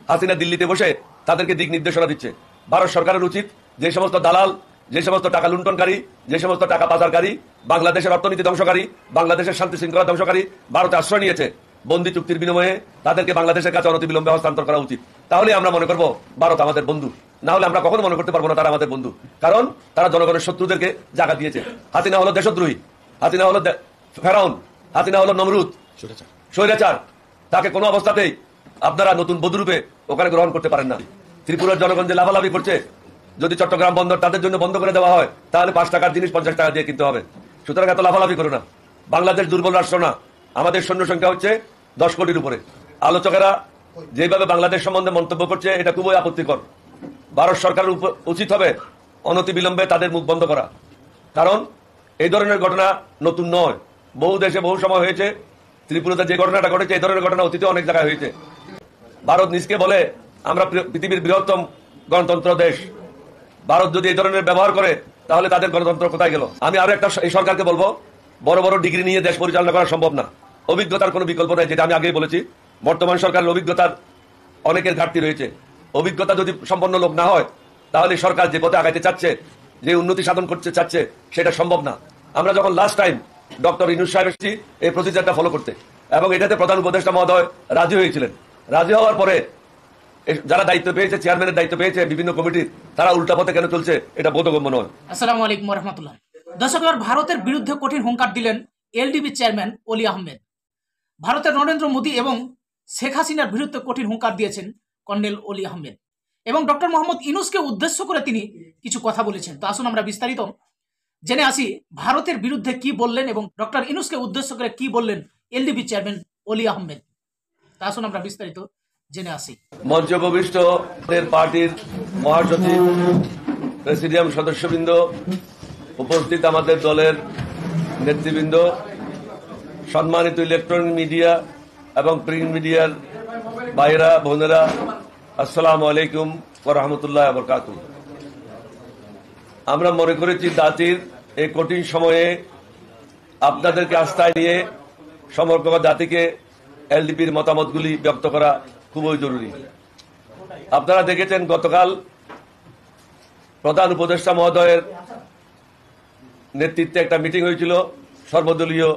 হাসিনা দিল্লিতে বসে তাদেরকে দিক নির্দেশনা দিচ্ছে। ভারত সরকারের উচিত যে সমস্ত দালাল, যে সমস্ত টাকা লুণ্ঠনকারী, যে সমস্ত টাকা পাচারকারী, বাংলাদেশের অর্থনীতি ধ্বংসকারী, বাংলাদেশের শান্তি শৃঙ্খলা ধ্বংসকারী ভারতে আশ্রয় নিয়েছে, বন্দি চুক্তির বিনিময়ে তাদেরকে বাংলাদেশের কাছে অনতিবিলম্বে হস্তান্তর করা উচিত। তাহলে আমরা মনে করব ভারত আমাদের বন্ধু। না হলে আমরা কখনো মনে করতে পারবো না তারা আমাদের বন্ধু, কারণ তারা জনগণের শত্রুদেরকে জায়গা দিয়েছে। হাসিনা হলো দেশদ্রোহী, হাসিনা হলো ফেরাউন, হাসিনা হলো নমরুদ, স্বৈরাচার। তাকে কোনো অবস্থাতেই আপনারা নতুন বধূরূপে ওখানে গ্রহণ করতে পারেন না। ত্রিপুরার জনগণ যে লাভালাভি করছে, যদি চট্টগ্রাম বন্দর তাদের জন্য বন্ধ করে দেওয়া হয় তাহলে 5 টাকার জিনিস 50 টাকা দিয়ে কিনতে হবে। সুতরাং এত লাভালাভি করো না। বাংলাদেশ দুর্বল রাষ্ট্র না, আমাদের সৈন্য সংখ্যা হচ্ছে 10 কোটির উপরে। আলোচকেরা যেভাবে বাংলাদেশ সম্বন্ধে মন্তব্য করছে এটা খুবই আপত্তিকর। ভারত সরকারের উচিত হবে অনতিবিলম্বে তাদের মুখ বন্ধ করা, কারণ এই ধরনের ঘটনা নতুন নয়, বহু দেশে বহু সময় হয়েছে। ত্রিপুরাতে যে ঘটনাটা ঘটেছে এই ধরনের ঘটনা অতীতে অনেক জায়গায় হয়েছে। ভারত নিজকে বলে আমরা পৃথিবীর বৃহত্তম গণতন্ত্র দেশ। ভারত যদি এই ধরনের ব্যবহার করে তাহলে তাদের গণতন্ত্র কোথায় গেল? আমি আরো একটা এই সরকারকে বলবো, বড় বড় ডিগ্রি নিয়ে দেশ পরিচালনা করা সম্ভব না। অভিজ্ঞতার কোনো বিকল্প নেই, যেটা আমি আগেই বলেছি। বর্তমান সরকারের অভিজ্ঞতার অনেকের ঘাটতি রয়েছে। অভিজ্ঞতা যদি সম্পন্ন লোক না হয় তাহলে সরকার যে পথে আগাইতে চাচ্ছে, যে উন্নতি সাধন করতে চাচ্ছে, সেটা সম্ভব না। আমরা যখন লাস্ট টাইম ডক্টর ইউনূস সাহেব এসেছি এই প্রতিজ্ঞাটা ফলো করতে, এবং এটাতে প্রধান উপদেষ্টা মহোদয় রাজি হয়েছিলেন। রাজি হওয়ার পরে যারা দায়িত্ব পেয়েছে, চেয়ারম্যানের দায়িত্ব পেয়েছে বিভিন্ন কমিটির, তারা উল্টা পথে কেন চলছে এটা বোধগম্য নয়। আসসালামু আলাইকুম ওয়া রাহমাতুল্লাহ। দর্শক, ভারতের বিরুদ্ধে কঠিন হুঙ্কার দিলেন এলডিপি চেয়ারম্যান অলি আহমেদ। ভারতের নরেন্দ্র মোদী এবং শেখ হাসিনার বিরুদ্ধে কঠিন হুঙ্কার দিয়েছেন কর্নেল অলি আহমেদ, এবং ডক্টর মোহাম্মদ ইউনূসকে উদ্দেশ্য করে তিনি কিছু কথা বলেছেন। তো আসুন আমরা বিস্তারিত জেনে আসি ভারতের বিরুদ্ধে কি বললেন এবং ডক্টর ইউনূসকে উদ্দেশ্য করে কি বললেন এলডিপি চেয়ারম্যান অলি আহমেদ। তা আসুন আমরা বিস্তারিত জেনে আসি। মঞ্চ উপবিষ্ট পার্টির মহাসচিব, প্রেসিডিয়াম সদস্যবৃন্দ, উপস্থিত আমাদের দলের নেতৃবৃন্দ, সম্মানিত ইলেকট্রনিক মিডিয়া এবং প্রিন্ট মিডিয়ার ভাইরা বোনেরা, আসসালামু আলাইকুম ওয়া রাহমাতুল্লাহি ওয়া বারাকাতুহু। আমরা মনে করেছি জাতির এই কঠিন সময়ে আপনাদেরকে আস্থায় নিয়ে সমগ্র জাতিকে এলডিপির মতামতগুলি ব্যক্ত করা খুবই জরুরি। আপনারা দেখেছেন গতকাল প্রধান উপদেষ্টা মহোদয়ের নেতৃত্বে একটা মিটিং হয়েছিল সর্বদলীয়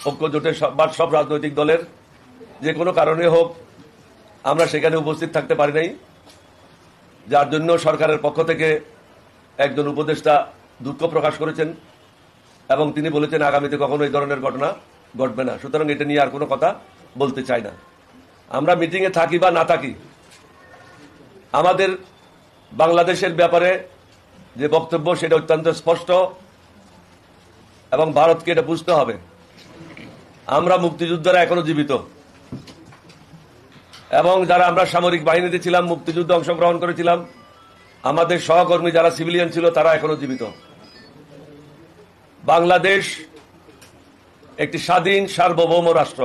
ঐক্য জোটের সব রাজনৈতিক দলের। যে কোনো কারণে হোক আমরা সেখানে উপস্থিত থাকতে পারি নাই, যার জন্য সরকারের পক্ষ থেকে একজন উপদেষ্টা দুঃখ প্রকাশ করেছেন এবং তিনি বলেছেন আগামীতে কখনো এই ধরনের ঘটনা ঘটবে না। সুতরাং এটা নিয়ে আর কোনো কথা বলতে চাই না। আমরা মিটিংয়ে থাকি বা না থাকি, আমাদের বাংলাদেশের ব্যাপারে যে বক্তব্য সেটা অত্যন্ত স্পষ্ট, এবং ভারতকে এটা বুঝতে হবে আমরা মুক্তিযোদ্ধারা এখনো জীবিত, এবং যারা আমরা সামরিক বাহিনীতে ছিলাম, মুক্তিযুদ্ধে অংশগ্রহণ করেছিলাম, আমাদের সহকর্মী যারা সিভিলিয়ান ছিল তারা এখনো জীবিত। বাংলাদেশ একটি স্বাধীন সার্বভৌম রাষ্ট্র।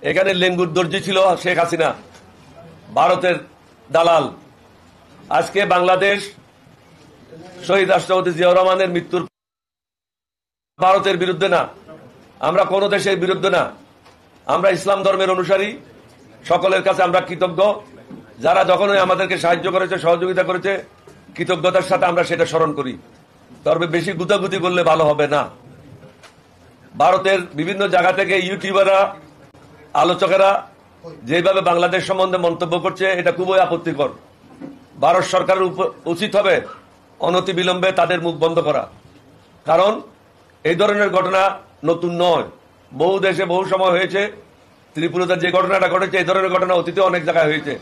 এখানে লেঙ্গুর দর্জি ছিল শেখ হাসিনা, ভারতের দালাল। আজকে বাংলাদেশ শহীদ রাষ্ট্রপতি জিয়াউর রহমানের মৃত্যুর ভারতের বিরুদ্ধে না, আমরা কোন দেশের বিরুদ্ধে না। আমরা ইসলাম ধর্মের অনুসারী, সকলের কাছে আমরা কৃতজ্ঞ। যারা যখনই আমাদেরকে সাহায্য করেছে, সহযোগিতা করেছে, কৃতজ্ঞতার সাথে আমরা সেটা স্মরণ করি। তবে বেশি গুতাগুতি করলে ভালো হবে না। ভারতের বিভিন্ন জায়গা থেকে ইউটিউবাররা, আলোচকেরা যেভাবে বাংলাদেশ সম্বন্ধে মন্তব্য করছে এটা খুবই আপত্তিকর। ভারত সরকারের উচিত হবে অনতিবিলম্বে তাদের মুখ বন্ধ করা, কারণ এই ধরনের ঘটনা নতুন নয়, বহু দেশে বহু সময় হয়েছে। ত্রিপুরাতে যে ঘটনাটা ঘটেছে এই ধরনের ঘটনা অতীতে অনেক জায়গায় হয়েছে।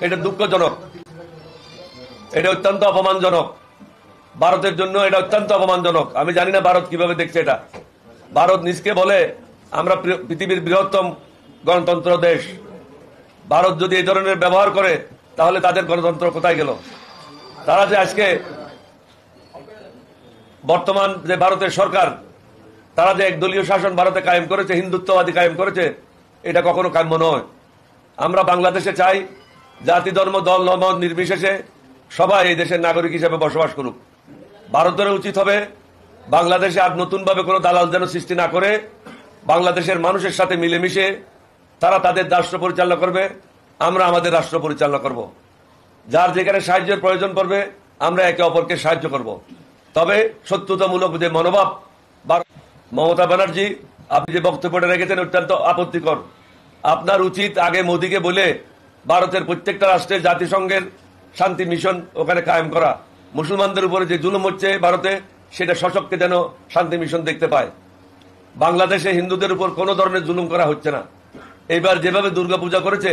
এটা দুঃখজনক, এটা অত্যন্ত অপমানজনক। ভারতের জন্য এটা অত্যন্ত অপমানজনক। আমি জানি না ভারত কিভাবে দেখছে এটা। ভারত নিজকে বলে আমরা পৃথিবীর বৃহত্তম গণতন্ত্র দেশ। ভারত যদি এই ধরনের ব্যবহার করে তাহলে তাদের গণতন্ত্র কোথায় গেল? তারা যে আজকে বর্তমান যে ভারতের সরকার, তারা যে একদলীয় শাসন ভারতে কায়েম করেছে, হিন্দুত্ববাদী কায়েম করেছে, এটা কখনো কাম্য নয়। আমরা বাংলাদেশে চাই জাতি, ধর্ম, দল, মত নির্বিশেষে সবাই এই দেশের নাগরিক হিসেবে বসবাস করুক। ভারতের উচিত হবে বাংলাদেশে আর নতুনভাবে কোনো দালাল যেন সৃষ্টি না করে বাংলাদেশের মানুষের সাথে মিলেমিশে তারা তাদের রাষ্ট্র পরিচালনা করবে। আমরা আমাদের রাষ্ট্র পরিচালনা করব। যার যেখানে সাহায্যের প্রয়োজন পড়বে আমরা একে অপরকে সাহায্য করব। তবে শত্রুতামূলক যে মনোভাব, মমতা ব্যানার্জি আপনি যে বক্তব্যটা রেখেছেন অত্যন্ত আপত্তিকর। আপনার উচিত আগে মোদীকে বলে ভারতের প্রত্যেকটা রাষ্ট্রে জাতিসংঘের শান্তি মিশন ওখানে কায়েম করা। মুসলমানদের উপরে যে জুলুম হচ্ছে ভারতে, সেটা সশক্ত যেন শান্তি মিশন দেখতে পায়। বাংলাদেশে হিন্দুদের উপর কোনো ধরনের জুলুম করা হচ্ছে না। এইবার যেভাবে দুর্গাপূজা করেছে,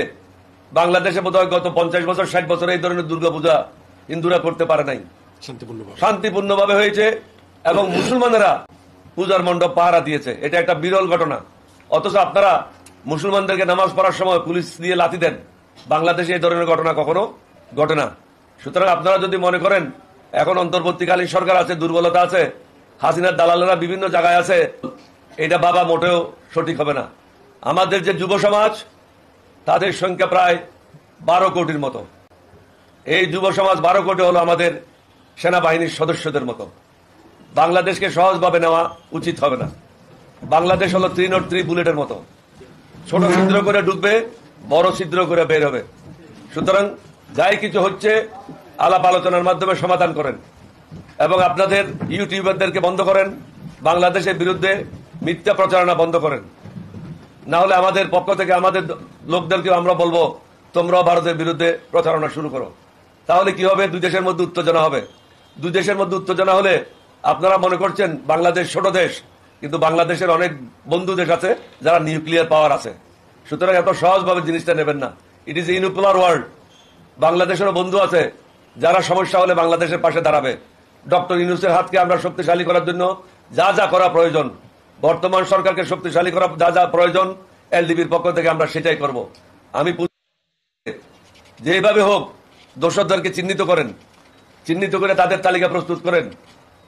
বাংলাদেশে বোধহয় গত 50 বছর 60 বছর এই ধরনের দুর্গাপূজা হিন্দুরা করতে পারে নাই। শান্তিপূর্ণভাবে হয়েছে এবং মুসলমানেরা পূজার মণ্ডপ পাহারা দিয়েছে। এটা একটা বিরল ঘটনা। অথচ আপনারা মুসলমানদেরকে নামাজ পড়ার সময় পুলিশ দিয়ে লাথি দেন। বাংলাদেশে এই ধরনের ঘটনা কখনো ঘটে না। সুতরাং আপনারা যদি মনে করেন এখন অন্তর্বর্তীকালীন সরকার আছে, দুর্বলতা আছে, হাসিনার দালালেরা বিভিন্ন জায়গায় আছে, এটা বাবা মোটেও সঠিক হবে না। আমাদের যে যুব সমাজ, তাদের সংখ্যা প্রায় 12 কোটির মতো। এই যুব সমাজ 12 কোটি হলো আমাদের সেনাবাহিনীর সদস্যদের মতো। বাংলাদেশকে সহজভাবে নেওয়া উচিত হবে না। বাংলাদেশ হলো 303 বুলেটের মতো, ছোট ছিদ্র করে ঢুকবে, বড় ছিদ্র করে বের হবে। সুতরাং যাই কিছু হচ্ছে আলাপ আলোচনার মাধ্যমে সমাধান করেন এবং আপনাদের ইউটিউবারদেরকে বন্ধ করেন, বাংলাদেশের বিরুদ্ধে মিথ্যা প্রচারণা বন্ধ করেন। না হলে আমাদের পক্ষ থেকে আমাদের লোকদেরকে আমরা বলবো তোমরাও ভারতের বিরুদ্ধে প্রচারণা শুরু করো। তাহলে কি হবে? দুই দেশের মধ্যে উত্তেজনা হবে। দুই দেশের মধ্যে উত্তেজনা হলে আপনারা মনে করছেন বাংলাদেশ ছোট দেশ, কিন্তু বাংলাদেশের অনেক বন্ধু দেশ আছে যারা নিউক্লিয়ার পাওয়ার আছে। সুতরাং এত সহজভাবে জিনিসটা নেবেন না। It is unipolar world. বাংলাদেশেরও বন্ধু আছে যারা সমস্যা হলে বাংলাদেশের পাশে দাঁড়াবে। ডক্টর ইউনূসের হাতকে আমরা শক্তিশালী করার জন্য যা যা করা প্রয়োজন, বর্তমান সরকারকে শক্তিশালী করা যা যা প্রয়োজন, এলডিবির পক্ষ থেকে আমরা সেটাই করব। আমি যেভাবে হোক দোষরদেরকে চিহ্নিত করেন, চিহ্নিত করে তাদের তালিকা প্রস্তুত করেন।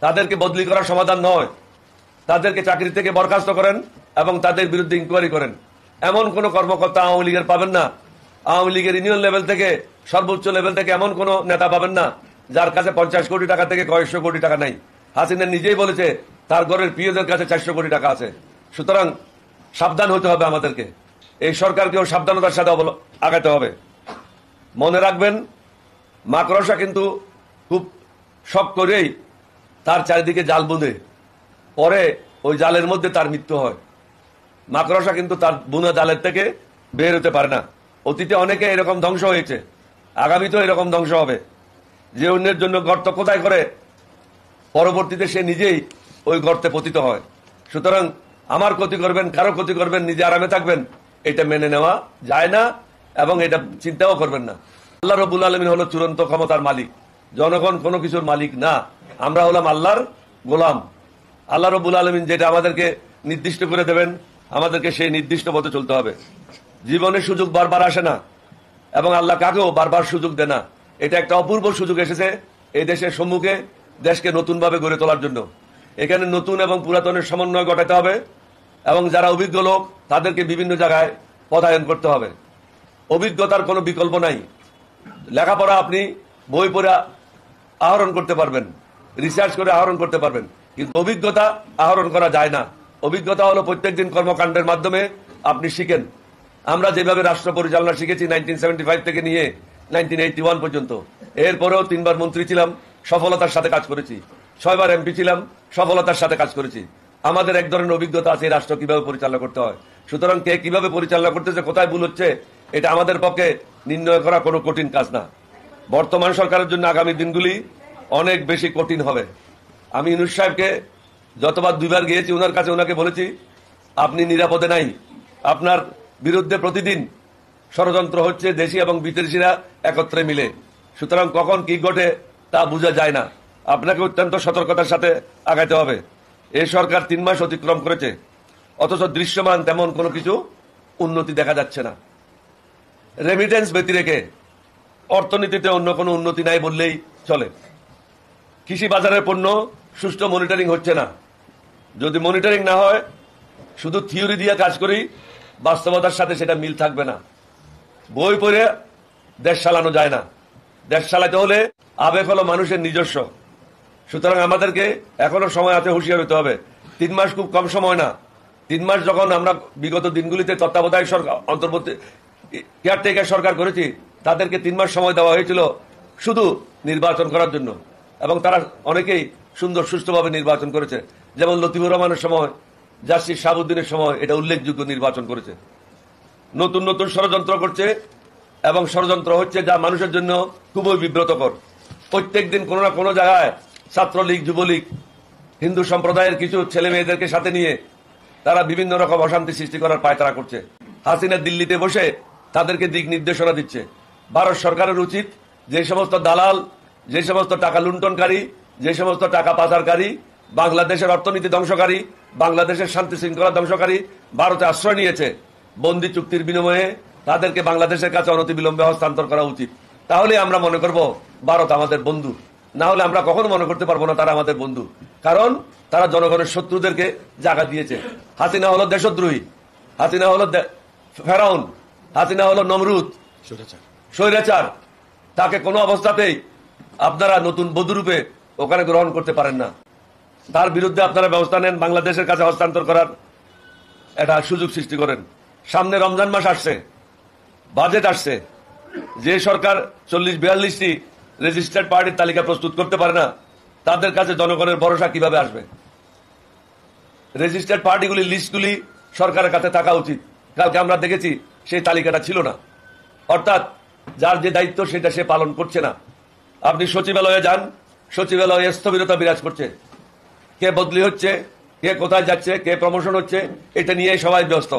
তাদেরকে বদলি করার সমাধান নয়, তাদেরকে চাকরি থেকে বরখাস্ত করেন এবং তাদের বিরুদ্ধে ইনকোয়ারি করেন। এমন কোন কর্মকর্তা আওয়ামী লীগের পাবেন না, আওয়ামী লীগের ইউনিয়ন লেভেল থেকে সর্বোচ্চ লেভেল থেকে এমন কোন নেতা পাবেন না যার কাছে 50 কোটি টাকা থেকে কয়েকশো কোটি টাকা নাই। হাসিনা নিজেই বলেছে তার ঘরের পিওদের কাছে 400 কোটি টাকা আছে। সুতরাং সাবধান হতে হবে আমাদেরকে। এই সরকারকেও সাবধানতার সাথে আগাতে হবে। মনে রাখবেন, মাকড়সা কিন্তু খুব শখ করেই তার চারিদিকে জাল বুনে, পরে ওই জালের মধ্যে তার মৃত্যু হয়। মাকড়সা কিন্তু তার বুনা জালের থেকে বের হতে পারে না। অতীতে অনেকে এরকম ধ্বংস হয়েছে, আগামীতেও এরকম ধ্বংস হবে। যে অন্যের জন্য গর্ত কোথায় করে, পরবর্তীতে সে নিজেই ওই গর্তে পতিত হয়। সুতরাং আমার ক্ষতি করবেন, কারো ক্ষতি করবেন, নিজে আরামে থাকবেন, এটা মেনে নেওয়া যায় না এবং এটা চিন্তাও করবেন না। আল্লাহ রাব্বুল আলামিন হলো চূড়ান্ত ক্ষমতার মালিক, জনগণ কোনো কিছুর মালিক না। আমরা হলাম আল্লাহর গোলাম। আল্লাহ রাব্বুল আলামিন যেটা আমাদেরকে নির্দিষ্ট করে দেবেন, আমাদেরকে সেই নির্দিষ্ট পথে চলতে হবে। জীবনে সুযোগ বারবার আসে না এবং আল্লাহ কাকেও বারবার সুযোগ দেয় না। এটা একটা অপূর্ব সুযোগ এসেছে এই দেশের সম্মুখে, দেশকে নতুনভাবে গড়ে তোলার জন্য। এখানে নতুন এবং পুরাতনের সমন্বয় ঘটাতে হবে এবং যারা অভিজ্ঞ লোক তাদেরকে বিভিন্ন জায়গায় পদায়ন করতে হবে। অভিজ্ঞতার কোনো বিকল্প নাই। লেখাপড়া আপনি বই পড়ে আহরণ করতে পারবেন, রিসার্চ করে আহরণ করতে পারবেন, কিন্তু অভিজ্ঞতা আহরণ করা যায় না। অভিজ্ঞতা হলো প্রত্যেকদিন কর্মকাণ্ডের মাধ্যমে আপনি শিখেন। আমরা যেভাবে রাষ্ট্র পরিচালনা শিখেছি 1975 থেকে নিয়ে 1981 পর্যন্ত, এরপরেও 3 বার মন্ত্রী ছিলাম, সফলতার সাথে কাজ করেছি। 6 বার এমপি ছিলাম, সফলতার সাথে কাজ করেছি। আমাদের এক ধরনের অভিজ্ঞতা আছে এই রাষ্ট্র কিভাবে পরিচালনা করতে হয়। সুতরাং কে কিভাবে পরিচালনা করতেছে, কোথায় ভুল হচ্ছে, এটা আমাদের পক্ষে নির্ণয় করা কোনো কঠিন কাজ না। বর্তমান সরকারের জন্য আগামী দিনগুলি অনেক বেশি কঠিন হবে। আমি ইউনূস সাহেবকে যতবার 2 বার গিয়েছি ওনার কাছে, ওনাকে বলেছি আপনি নিরাপদে নাই, আপনার বিরুদ্ধে প্রতিদিন ষড়যন্ত্র হচ্ছে দেশি এবং বিদেশিরা একত্রে মিলে। সুতরাং কখন কি ঘটে তা বোঝা যায় না। আপনাকে অত্যন্ত সতর্কতার সাথে আগাইতে হবে। এই সরকার 3 মাস অতিক্রম করেছে, অথচ দৃশ্যমান তেমন কোনো কিছু উন্নতি দেখা যাচ্ছে না। রেমিটেন্স ব্যতি রেখে অর্থনীতিতে অন্য কোনো উন্নতি নাই বললেই চলে। কৃষি বাজারের পণ্য সুষ্ঠু মনিটরিং হচ্ছে না। যদি মনিটরিং না হয়, শুধু থিওরি দিয়ে কাজ করি, বাস্তবতার সাথে সেটা মিল থাকবে না। বই পড়ে দেশ চালানো যায় না। দেশ চালাতে হলে আবেগ হলো মানুষের নিজস্ব। সুতরাং আমাদেরকে এখনো সময় আছে, হুঁশিয়ার হতে হবে। 3 মাস খুব কম সময় না। 3 মাস যখন আমরা বিগত দিনগুলিতে তত্ত্বাবধায়ক সরকার, কেয়ারটেকার সরকার করেছি তাদেরকে 3 মাস সময় দেওয়া হয়েছিল শুধু নির্বাচন করার জন্য, এবং তারা অনেকেই সুন্দর সুষ্ঠুভাবে নির্বাচন করেছে। যেমন লতিফুর রহমানের সময়, জাস্টিস শাহাবুদ্দিনের সময় এটা উল্লেখযোগ্য নির্বাচন করেছে। নতুন নতুন ষড়যন্ত্র করছে, এবং ষড়যন্ত্র হচ্ছে যা মানুষের জন্য খুবই বিব্রতকর। প্রত্যেকদিন কোনো না কোনো জায়গায় ছাত্রলীগ, যুবলীগ, হিন্দু সম্প্রদায়ের কিছু ছেলে মেয়েদেরকে সাথে নিয়ে তারা বিভিন্ন রকম অশান্তি সৃষ্টি করার পায়তারা করছে। হাসিনা দিল্লিতে বসে তাদেরকে দিক নির্দেশনা দিচ্ছে। ভারত সরকারের উচিত যে সমস্ত দালাল, যে সমস্ত টাকা লুণ্ঠনকারী, যে সমস্ত টাকা পাচারকারী, বাংলাদেশের অর্থনীতি ধ্বংসকারী, বাংলাদেশের শান্তি শৃঙ্খলা ধ্বংসকারী ভারতে আশ্রয় নিয়েছে, বন্দি চুক্তির বিনিময়ে তাদেরকে বাংলাদেশের কাছে অনতিবিলম্বে হস্তান্তর করা উচিত। তাহলে আমরা মনে করব ভারত আমাদের বন্ধু। না হলে আমরা কখনো মনে করতে পারবো না তারা আমাদের বন্ধু, কারণ তারা জনগণের শত্রুদেরকে জায়গা দিয়েছে। হাসিনা হলো দেশদ্রোহী, হাসিনা হলো ফেরাউন, হাসিনা হলো নমরুদ, স্বৈরাচার। তাকে কোনো অবস্থাতেই আপনারা নতুন বধূরূপে ওখানে গ্রহণ করতে পারেন না। তার বিরুদ্ধে আপনারা ব্যবস্থা নেন, বাংলাদেশের কাছে হস্তান্তর করার একটা সুযোগ সৃষ্টি করেন। সামনে রমজান মাস আসছে, বাজেট আসছে। যে সরকার 40-42টি রেজিস্টার্ড পার্টির তালিকা প্রস্তুত করতে পারে না, তাদের কাছে জনগণের ভরসা কিভাবে আসবে? রেজিস্টার্ড পার্টিগুলি লিস্টগুলি সরকারের কাছে থাকা উচিত। কালকে আমরা দেখেছি সেই তালিকাটা ছিল না, অর্থাৎ যার যে দায়িত্ব সেটা সে পালন করছে না। আপনি সচিবালয়ে যান, সচিবালয়ে স্থবিরতা বিরাজ করছে। কে বদলি হচ্ছে, কে কোথায় যাচ্ছে, কে প্রমোশন হচ্ছে, এটা নিয়ে সবাই ব্যস্ত।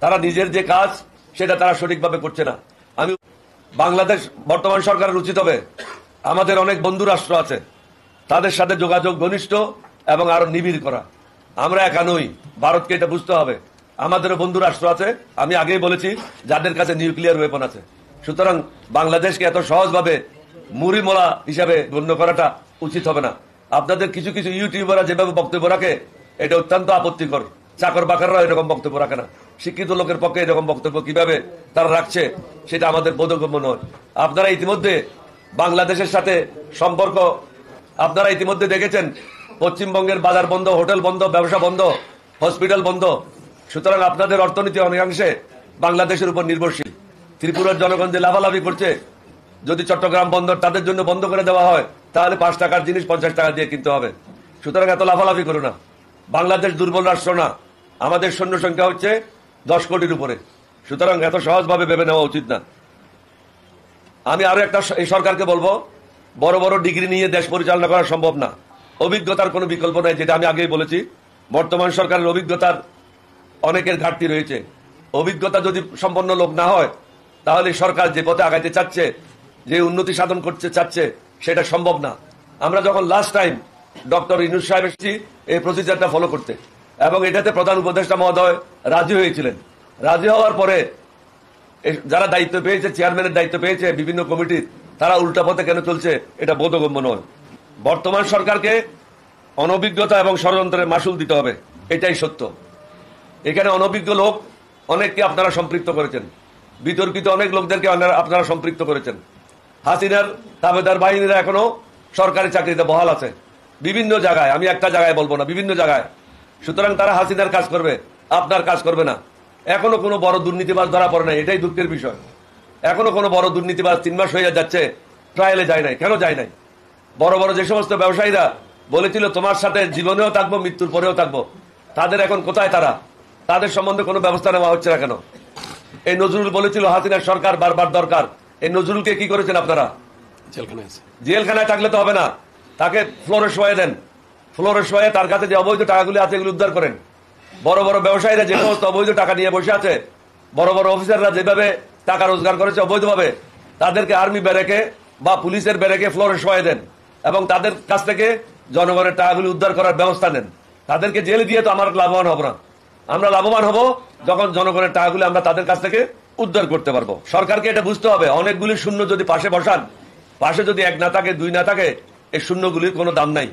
তারা নিজের যে কাজ সেটা তারা সঠিকভাবে করছে না। আমি বাংলাদেশ বর্তমান সরকারের উচিত হবে, আমাদের অনেক বন্ধু রাষ্ট্র আছে, তাদের সাথে যোগাযোগ ঘনিষ্ঠ এবং আরো নিবিড় করা। আমরা একা নই, ভারতকে এটা বুঝতে হবে। আমাদেরও বন্ধু রাষ্ট্র আছে, আমি আগেই বলেছি, যাদের কাছে নিউক্লিয়ার ওয়েপন আছে। সুতরাং বাংলাদেশকে এত সহজভাবে মুড়িমোলা হিসাবে গণ্য করাটা উচিত হবে না। আপনাদের কিছু কিছু ইউটিউবাররা যেভাবে বক্তব্য রাখে, এটা অত্যন্ত আপত্তিকর। চাকর বাকররা এরকম বক্তব্য রাখে না। শিক্ষিত লোকের পক্ষে এরকম বক্তব্য কিভাবে তারা রাখছে সেটা আমাদের বোধগম্য নয়। আপনারা ইতিমধ্যে বাংলাদেশের সাথে সম্পর্ক, আপনারা ইতিমধ্যে দেখেছেন পশ্চিমবঙ্গের বাজার বন্ধ, হোটেল বন্ধ, ব্যবসা বন্ধ, হসপিটাল বন্ধ। সুতরাং আপনাদের অর্থনীতি অনেকাংশে বাংলাদেশের উপর নির্ভরশীল। ত্রিপুরার জনগণ যে লাভালাভি করছে, যদি চট্টগ্রাম বন্দর তাদের জন্য বন্ধ করে দেওয়া হয়, তাহলে 5 টাকার জিনিস 50 টাকা দিয়ে কিনতে হবে। সুতরাং এত লাভালাভি করো না। বাংলাদেশ দুর্বল রাষ্ট্র না, আমাদের সৈন্য সংখ্যা হচ্ছে 10 কোটির উপরে। সুতরাং এত সহজভাবে ভেবে নেওয়া উচিত না। আমি আরো একটা এই সরকারকে বলবো, বড় বড় ডিগ্রি নিয়ে দেশ পরিচালনা করা সম্ভব না। অভিজ্ঞতার কোনো বিকল্প নাই, যেটা আমি আগেই বলেছি। বর্তমান সরকারের অভিজ্ঞতার অনেকের ঘাটতি রয়েছে। অভিজ্ঞতা যদি সম্পন্ন লোক না হয়, তাহলে সরকার যে পথে আগাইতে চাচ্ছে, যে উন্নতি সাধন করতে চাচ্ছে, সেটা সম্ভব না। আমরা যখন লাস্ট টাইম ডক্টর ইউনূস সাহেব এসেছি এই প্রসিজারটা ফলো করতে, এবং এটাতে প্রধান উপদেষ্টা মহোদয় রাজি হয়েছিলেন। রাজি হওয়ার পরে যারা দায়িত্ব পেয়েছে, চেয়ারম্যানের দায়িত্ব পেয়েছে বিভিন্ন কমিটির, তারা উল্টা পথে কেন চলছে এটা বোধগম্য নয়। বর্তমান সরকারকে অনভিজ্ঞতা এবং ষড়যন্ত্রের মাসুল দিতে হবে, এটাই সত্য। এখানে অনভিজ্ঞ লোক অনেককে আপনারা সম্পৃক্ত করেছেন, বিতর্কিত অনেক লোকদেরকে আপনারা সম্পৃক্ত করেছেন। হাসিনার তাবেদার বাহিনীরা এখনো সরকারি চাকরিতে বহাল আছে বিভিন্ন জায়গায়, আমি একটা জায়গায় বলবো না, বিভিন্ন জায়গায়। সুতরাং তারা হাসিনার কাজ করবে, আপনার কাজ করবে না। এখনো কোনো বড় দুর্নীতিবাজ ধরা পড়ে নাই, এটাই দুঃখের বিষয়। এখনো কোনো বড় দুর্নীতিবাজ 3 মাস হয়ে যাচ্ছে ট্রায়ালে যায় নাই। কেন যায় নাই? বড় বড় যে সমস্ত ব্যবসায়ীরা বলেছিল তোমার সাথে জীবনেও থাকবো, মৃত্যুর পরেও থাকবো, তাদের এখন কোথায়? তারা, তাদের সম্বন্ধে কোনো ব্যবস্থা নেওয়া হচ্ছে না কেন? এই নজরুল বলেছিল হাসিনার সরকার বারবার দরকার। এই নজরুলকে কি করেছেন আপনারা? জেলখানায় থাকলে তো হবে না, তাকে ফ্লোরে শোয়ে দেন। ফ্লোরে শোয়ে তার কাছে যে অবৈধ টাকাগুলি আছে এগুলো উদ্ধার করেন। বড় বড় ব্যবসায়ীরা যে সমস্ত অবৈধ টাকা নিয়ে বসে আছে, বড় বড় অফিসাররা যেভাবে টাকা রোজগার করেছে অবৈধভাবে, তাদেরকে আর্মি ব্যারেকে বা পুলিশের ব্যারেকে ফ্লোরে শোয়ে দেন এবং তাদের কাছ থেকে জনগণের টাকাগুলি উদ্ধার করার ব্যবস্থা নেন। তাদেরকে জেলে দিয়ে তো আমার লাভবান হব না। আমরা লাভবান হব যখন জনগণের টাকাগুলি আমরা তাদের কাছ থেকে উদ্ধার করতে পারবো। সরকারকে এটা বুঝতে হবে, অনেকগুলি শূন্য যদি পাশে বসান, পাশে যদি 1 না থাকে, 2 না থাকে, এই শূন্যগুলির কোনো দাম নাই।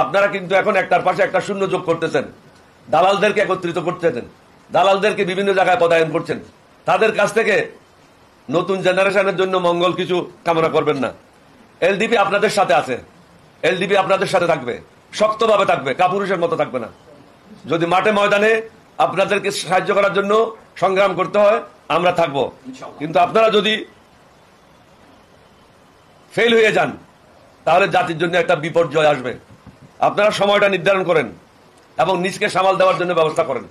আপনারা কিন্তু এখন একটার পাশে একটা শূন্য যোগ করতেছেন, দালালদেরকে একত্রিত করতেছেন, দালালদেরকে বিভিন্ন জায়গায় পদায়ন করছেন। তাদের কাছ থেকে নতুন জেনারেশনের জন্য মঙ্গল কিছু কামনা করবেন না। এলডিপি আপনাদের সাথে আছে, এলডিপি আপনাদের সাথে থাকবে, শক্তভাবে থাকবে, কাপুরুষের মতো থাকবে না। যদি মাঠে ময়দানে আপনাদেরকে সাহায্য করার জন্য সংগ্রাম করতে হয়, আমরা থাকবো। কিন্তু আপনারা যদি ফেল হয়ে যান তাহলে জাতির জন্য একটা বিপর্যয় আসবে। আপনারা সময়টা নির্ধারণ করেন এবং নিজকে সামাল দেওয়ার জন্য ব্যবস্থা করেন।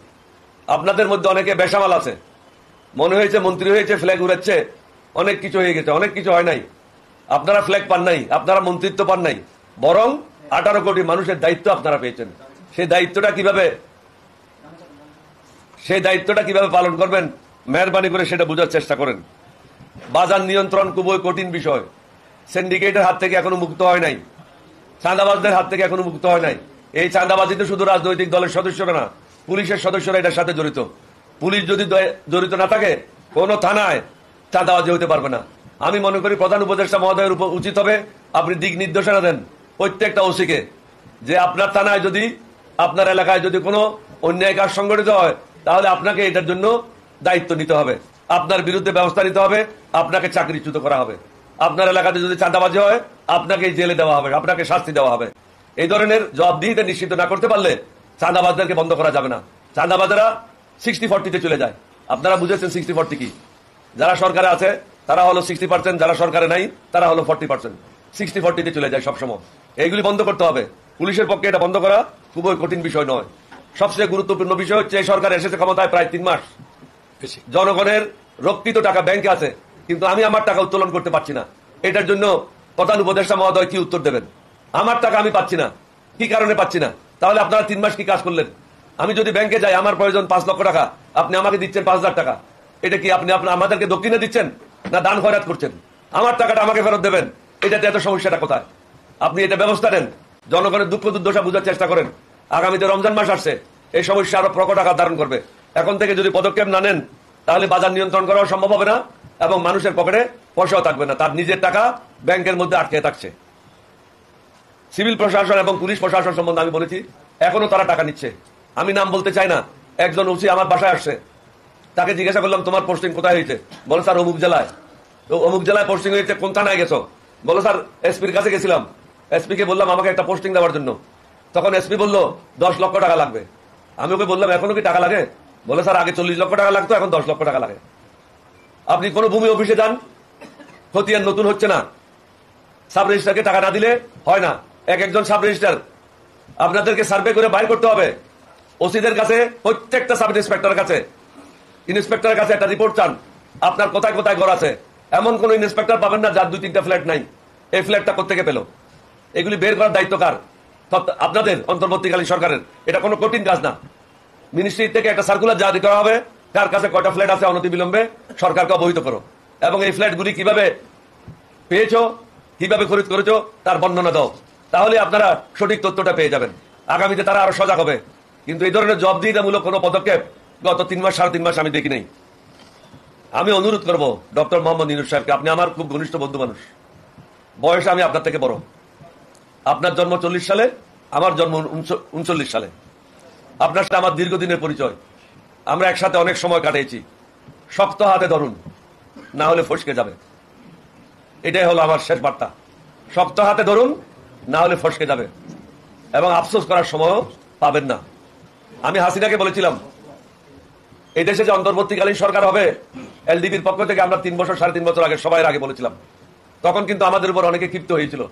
আপনাদের মধ্যে অনেকে বেসামাল আছে, মনে হয়েছে মন্ত্রী হয়েছে, ফ্ল্যাগ উড়াচ্ছে, অনেক কিছু হয়ে গেছে। অনেক কিছু হয় নাই। আপনারা ফ্ল্যাগ পান নাই, আপনারা মন্ত্রিত্ব পান নাই, বরং 18 কোটি মানুষের দায়িত্ব আপনারা পেয়েছেন। সেই দায়িত্বটা কিভাবে পালন করবেন, মেহরবানি করে সেটা বোঝার চেষ্টা করেন। বাজার নিয়ন্ত্রণ খুবই কঠিন বিষয়। সিন্ডিকেটের হাত থেকে এখনো মুক্ত হয় নাই, চাঁদাবাজদের হাত থেকে এখনো মুক্ত হয় নাই। এই চাঁদাবাজিতে শুধু রাজনৈতিক দলের সদস্যরা না, পুলিশের সদস্যরা এটার সাথে জড়িত। পুলিশ যদি জড়িত না থাকে, কোন থানায় চাঁদাবাজি হতে পারবে না। আমি মনে করি প্রধান উপদেষ্টা মহোদয়ের উপর উচিত হবে আপনি দিক নির্দেশনা দেন প্রত্যেকটা ওসিকে, যে আপনার থানায় যদি, আপনার এলাকায় যদি কোনো অন্যায় কাজ সংগঠিত হয়, তাহলে আপনাকে এটার জন্য দায়িত্ব নিতে হবে, আপনার বিরুদ্ধে ব্যবস্থা নিতে হবে, আপনাকে চাকরিচ্যুত করা হবে। আপনার এলাকাতে যদি চাঁদাবাজি হয়, আপনাকে জেলে দেওয়া হবে, আপনাকে শাস্তি দেওয়া হবে। এই ধরনের জবাবদিহিতা নিশ্চিত না করতে পারলে চাঁদাবাজদেরকে বন্ধ করা যাবে না। চাঁদাবাজেরা 60-40-তে চলে যায়। আপনারা বুঝেছেন 60-40 কি? যারা সরকারে আছে তারা হলো 60%, যারা সরকারে নাই তারা হলো 40%। 60-40-তে চলে যায় সবসময়। এইগুলি বন্ধ করতে হবে। পুলিশের পক্ষে এটা বন্ধ করা খুবই কঠিন বিষয় নয়। সবচেয়ে গুরুত্বপূর্ণ বিষয় হচ্ছে, সরকার এসেছে ক্ষমতায় প্রায় 3 মাস। জনগণের রক্ষিত টাকা ব্যাংকে আছে, কিন্তু আমি আমার টাকা উত্তোলন করতে পারছি না। এটার জন্য প্রধান উপদেষ্টা মহোদয় কি উত্তর দেবেন? আমার টাকা আমি পাচ্ছি না, কি কারণে পাচ্ছি না? তাহলে আপনারা 3 মাস কি কাজ করলেন? আমি যদি ব্যাংকে যাই, আমার প্রয়োজন 5 লক্ষ টাকা, আপনি আমাকে দিচ্ছেন 5,000 টাকা। এটা কি আপনি আমাদেরকে দক্ষিণে দিচ্ছেন না দান খয়রাত করছেন? আমার টাকাটা আমাকে ফেরত দেবেন। এটাতে এত সমস্যাটা কোথায়? আপনি এটা ব্যবস্থা নেন, জনগণের দুঃখ দুর্দশা বোঝার চেষ্টা করেন। আগামীতে রমজান মাস আসছে, এই সমস্যা আরো প্রকট আকার ধারণ করবে। এখন থেকে যদি পদক্ষেপ না নেন, তাহলে বাজার নিয়ন্ত্রণ করাও সম্ভব হবে না এবং মানুষের পকেটে পয়সাও থাকবে না, তার নিজের টাকা ব্যাংকের মধ্যে আটকে থাকছে। সিভিল প্রশাসন এবং পুলিশ প্রশাসন সম্বন্ধে আমি বলেছি, এখনো তারা টাকা নিচ্ছে। আমি নাম বলতে চাই না। একজন ওসি আমার বাসায় আসছে, তাকে জিজ্ঞাসা করলাম তোমার পোস্টিং কোথায় হয়েছে? বলে স্যার অমুক জেলায়। তো অমুক জেলায় পোস্টিং হয়েছে, কোন থানায় গেছো? বলো স্যার এসপির কাছে গেছিলাম, এসপি কে বললাম আমাকে একটা পোস্টিং দেওয়ার জন্য। তখন এসপি বললো 10 লক্ষ টাকা লাগবে। আমি ওকে বললাম এখনো কি টাকা লাগে? বলে স্যার আগে 40 লক্ষ টাকা লাগতো, এখন 10 লক্ষ টাকা লাগে। আপনি কোন ভূমি অফিসে যান, খতিয়ান নতুন হচ্ছে না, সাব রেজিস্ট্রারকে টাকা না দিলে হয় না। একজন সাব রেজিস্ট্রার আপনাদেরকে সার্ভে করে বাইর করতে হবে। ওসিদের কাছে, প্রত্যেকটা সাব ইন্সপেক্টরের কাছে, ইন্সপেক্টরের কাছে একটা রিপোর্ট চান, আপনার কোথায় কোথায় ঘর আছে। এমন কোন ইন্সপেক্টর পাবেন না যার 2-3টা ফ্ল্যাট নাই। এই ফ্ল্যাটটা কোথেকে পেল? এগুলি বের করার দায়িত্ব কার? আপনাদের, অন্তর্বর্তীকালীন সরকারের। এটা কোনো কঠিন কাজ না। মিনিস্ট্রি থেকে একটা সার্কুলার জারি করা হবে, কার কাছে কয়টা ফ্ল্যাট আছে অনতিবিলম্বে সরকারকে অবহিত করো, এবং এই ফ্ল্যাটগুলি কিভাবে পেয়েছো, কিভাবে খরিদ করেছো তার বর্ণনা দাও। তাহলে আপনারা সঠিক তথ্যটা পেয়ে যাবেন। আগামীতে তারা আরো সজাগ হবে। কিন্তু এই ধরনের জবাবদিহিতামূলক কোনো পদক্ষেপ গত 3 মাস 3.5 মাস আমি দেখি নাই। আমি অনুরোধ করব ডক্টর মোহাম্মদ ইউনূস সাহেবকে, আপনি আমার খুব ঘনিষ্ঠ বন্ধু মানুষ, বয়সে আমি আপনার থেকে বড়। আপনার জন্ম 40 সালে, আমার জন্ম 39 সালে। আপনার সাথে আমার দীর্ঘদিনের পরিচয়, আমরা একসাথে অনেক সময় কাটিয়েছি। শক্ত হাতে ধরুন, না হলে ফসকে যাবে। এটাই হলো আমার শেষ বার্তা। শক্ত হাতে ধরুন, না হলে ফসকে যাবে, এবং আফসোস করার সময়ও পাবেন না। আমি হাসিনাকে বলেছিলাম, এই দেশে যে অন্তর্বর্তীকালীন সরকার হবে, এলডিপির পক্ষ থেকে আমরা 3 বছর 3.5 বছর আগে সবাই আগে বলেছিলাম। তখন কিন্তু আমাদের উপর অনেকে ক্ষিপ্ত হয়েছিল,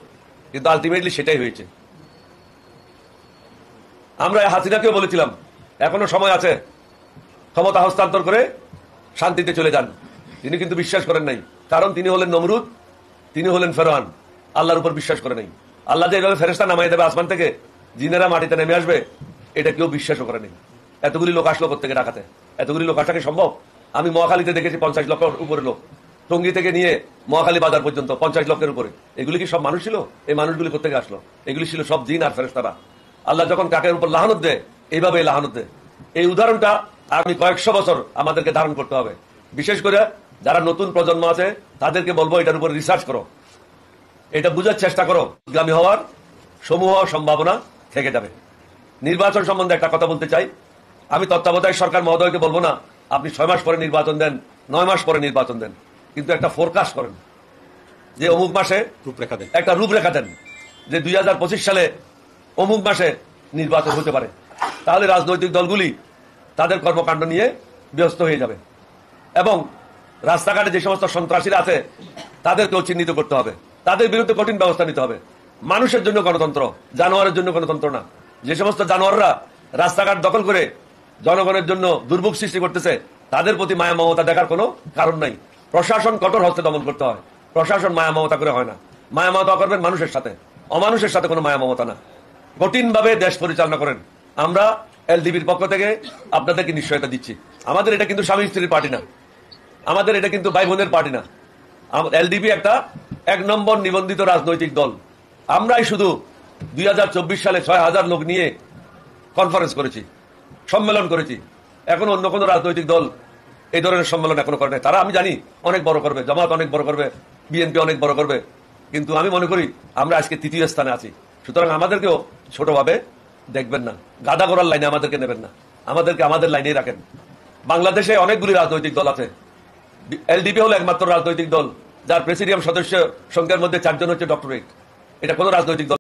কিন্তু আলটিমেটলি সেটাই হয়েছে। আমরা হাসিনাকেও বলেছিলাম এখনো সময় আছে, ক্ষমতা হস্তান্তর করে শান্তিতে চলে যান। তিনি কিন্তু বিশ্বাস করেন নাই, কারণ তিনি হলেন নমরুদ, তিনি হলেন ফেরাউন, আল্লাহর উপর বিশ্বাস করে নাই। আল্লাহ যে এইভাবে ফেরেশতা নামাই দেবে আসমান থেকে, জিনেরা মাটিতে নেমে আসবে, এটা কেউ বিশ্বাসও করে নেই। এতগুলি লোক আসলো কোথেকে ঢাকাতে? এতগুলি লোক আসা কি সম্ভব? আমি মহাখালীতে দেখেছি 50 লক্ষ উপরে লোক, টঙ্গী থেকে নিয়ে মহাখালী বাজার পর্যন্ত 50 লক্ষের উপরে। এগুলি কি সব মানুষ ছিল? এই মানুষগুলি কোথেকে আসলো? এগুলি ছিল সব জিন আর ফেরেশতারা। আল্লাহ যখন কাকের উপর লাহানত দেয়, এইভাবে লাহানত দেয়। এই উদাহরণটা আমি কয়েকশো বছর আমাদেরকে ধারণ করতে হবে। বিশেষ করে যারা নতুন প্রজন্ম আছে তাদেরকে বলবো এটার উপর রিসার্চ করো, এটা বুঝার চেষ্টা করো। আগামী হওয়ার সমূহ সম্ভাবনা থেকে যাবে। নির্বাচন সম্বন্ধে একটা কথা বলতে চাই। আমি তত্ত্বাবধায়ক সরকার মহোদয়কে বলবো না আপনি 6 মাস পরে নির্বাচন দেন, 9 মাস পরে নির্বাচন দেন, কিন্তু একটা ফোরকাস্ট করেন যে অমুক মাসে একটা রূপরেখা দেন যে 2025 সালে অমুক মাসে নির্বাচন হতে পারে। তাহলে রাজনৈতিক দলগুলি তাদের কর্মকাণ্ড নিয়ে ব্যস্ত হয়ে যাবে এবং রাস্তাঘাটে যে সমস্ত সন্ত্রাসীরা আছে তাদেরকেও চিহ্নিত করতে হবে, তাদের বিরুদ্ধে কঠিন ব্যবস্থা নিতে হবে। মানুষের জন্য গণতন্ত্র, জানোয়ারের জন্য গণতন্ত্র না। যে সমস্ত জানোয়াররা রাস্তাঘাট দখল করে জনগণের জন্য দুর্ভোগ সৃষ্টি করতেছে, তাদের প্রতি মায়া মমতা দেখার কোনো কারণ নাই। প্রশাসন কঠোর হস্তে দমন করতে হয়, প্রশাসন মায়া মমতা করে হয় না। মায়া মমতা করবেন মানুষের সাথে, অমানুষের সাথে কোনো মায়া মমতা না। কঠিনভাবে দেশ পরিচালনা করেন। আমরা এলডিবির পক্ষ থেকে আপনাদেরকে নিশ্চয়তা দিচ্ছি, আমাদের এটা কিন্তু স্বামী স্ত্রীর পার্টি না, আমাদের এটা কিন্তু ভাই বোনের পার্টি না। এলডিপি একটা 1 নম্বর নিবন্ধিত রাজনৈতিক দল। আমরাই শুধু 2024 সালে 6,000 লোক নিয়ে কনফারেন্স করেছি, সম্মেলন করেছি। এখন অন্য কোনো রাজনৈতিক দল এই ধরনের সম্মেলন এখনো করে নাই। তারা আমি জানি অনেক বড় করবে, জামাত অনেক বড় করবে, বিএনপি অনেক বড় করবে, কিন্তু আমি মনে করি আমরা আজকে 3য় স্থানে আছি। সুতরাং আমাদেরকেও ছোটভাবে দেখবেন না, গাদা করার লাইনে আমাদেরকে নেবেন না, আমাদেরকে আমাদের লাইনেই রাখেন। বাংলাদেশে অনেকগুলি রাজনৈতিক দল আছে, এলডিপি হলো একমাত্র রাজনৈতিক দল যার প্রেসিডিয়াম সদস্য সংখ্যার মধ্যে 4 জন হচ্ছে ডক্টরেট। এটা কোনো রাজনৈতিক দল